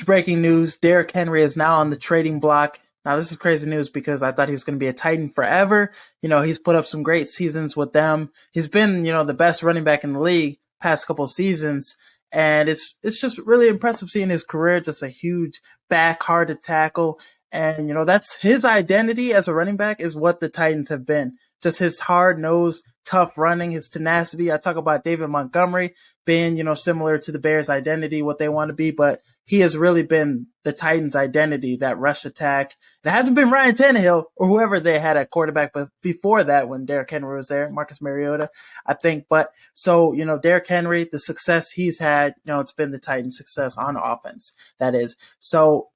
huge breaking news. Derrick Henry is now on the trading block. Now, this is crazy news because I thought he was going to be a Titan forever. He's put up some great seasons with them. He's been, the best running back in the league past couple seasons. And it's just really impressive seeing his career, just a huge back, hard to tackle. And, that's his identity as a running back is what the Titans have been. Just his hard-nosed, tough running, his tenacity. I talk about David Montgomery being, similar to the Bears' identity, what they want to be, but he has really been the Titans' identity, that rush attack. It hasn't been Ryan Tannehill or whoever they had at quarterback, but before that, when Derrick Henry was there, Marcus Mariota, I think. But so, Derrick Henry, the success he's had, it's been the Titans' success on offense, that is. So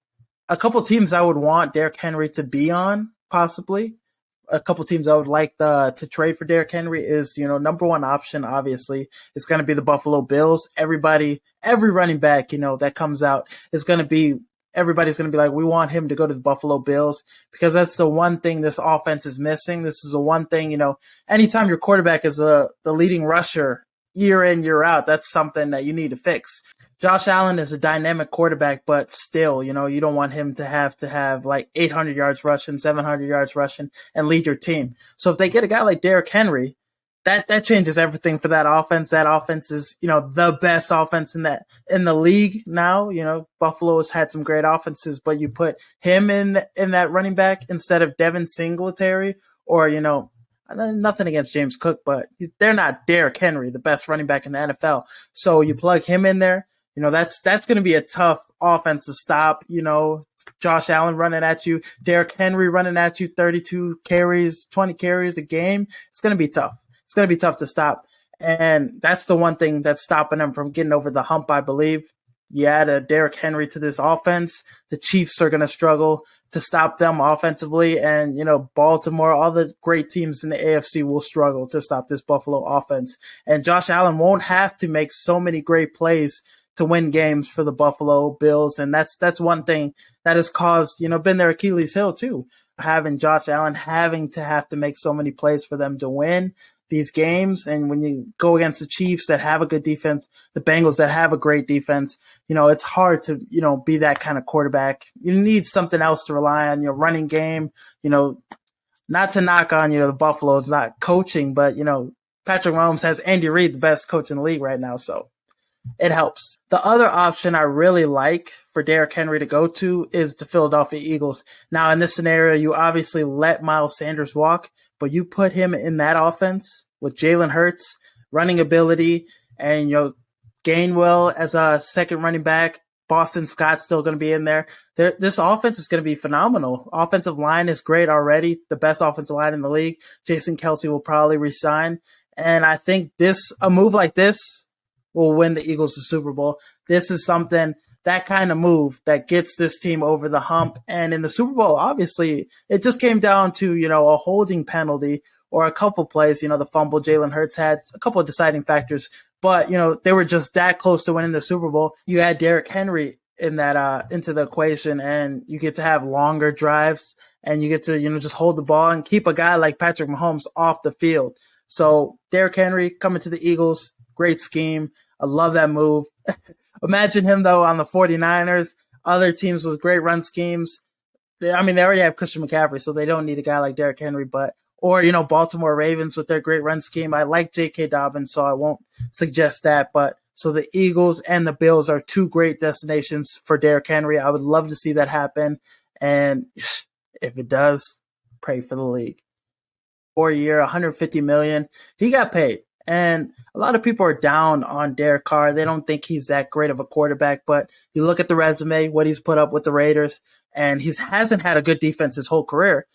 a couple teams I would want Derrick Henry to be on, possibly. A couple teams I would like to trade for Derrick Henry is, number one option, obviously, is going to be the Buffalo Bills. Every running back, that comes out is going to be, everybody's going to be like, we want him to go to the Buffalo Bills because that's the one thing this offense is missing. This is the one thing, anytime your quarterback is the leading rusher year in, year out, that's something that you need to fix. Josh Allen is a dynamic quarterback, but still, you don't want him to have like 800 yards rushing, 700 yards rushing, and lead your team. So if they get a guy like Derrick Henry, that changes everything for that offense. That offense is, the best offense in the league now. Buffalo has had some great offenses, but you put him in that running back instead of Devin Singletary or, nothing against James Cook, but they're not Derrick Henry, the best running back in the NFL. So you plug him in there. That's going to be a tough offense to stop. Josh Allen running at you, Derrick Henry running at you, 32 carries, 20 carries a game. It's going to be tough. It's going to be tough to stop. And that's the one thing that's stopping them from getting over the hump, I believe. You add a Derrick Henry to this offense, the Chiefs are going to struggle to stop them offensively. And, Baltimore, all the great teams in the AFC will struggle to stop this Buffalo offense. And Josh Allen won't have to make so many great plays to win games for the Buffalo Bills. And that's one thing that has caused, been their Achilles heel too, having Josh Allen having to have to make so many plays for them to win these games. And when you go against the Chiefs that have a good defense, the Bengals that have a great defense, it's hard to, be that kind of quarterback. You need something else to rely on, your running game, not to knock on, the Buffalo is not coaching, but, Patrick Mahomes has Andy Reid, the best coach in the league right now. So it helps. The other option I really like for Derrick Henry to go to is the Philadelphia Eagles. Now, in this scenario, you obviously let Miles Sanders walk, but you put him in that offense with Jalen Hurts, running ability, and Gainwell as a second running back. Boston Scott's still going to be in there. This offense is going to be phenomenal. Offensive line is great already, the best offensive line in the league. Jason Kelce will probably resign. And I think a move like this will win the Eagles the Super Bowl. This is something, that kind of move that gets this team over the hump. And in the Super Bowl, obviously, it just came down to, a holding penalty or a couple plays, the fumble Jalen Hurts had, a couple of deciding factors. But, they were just that close to winning the Super Bowl. You add Derrick Henry in that into the equation, and you get to have longer drives, and you get to, just hold the ball and keep a guy like Patrick Mahomes off the field. So Derrick Henry coming to the Eagles, great scheme. I love that move. Imagine him, though, on the 49ers, other teams with great run schemes. They already have Christian McCaffrey, so they don't need a guy like Derrick Henry. Or Baltimore Ravens with their great run scheme. I like J.K. Dobbins, so I won't suggest that. But so the Eagles and the Bills are two great destinations for Derrick Henry. I would love to see that happen. And if it does, pray for the league. 4-year, $150 million. He got paid. And a lot of people are down on Derek Carr. They don't think he's that great of a quarterback, but you look at the resume, what he's put up with the Raiders, and he hasn't had a good defense his whole career.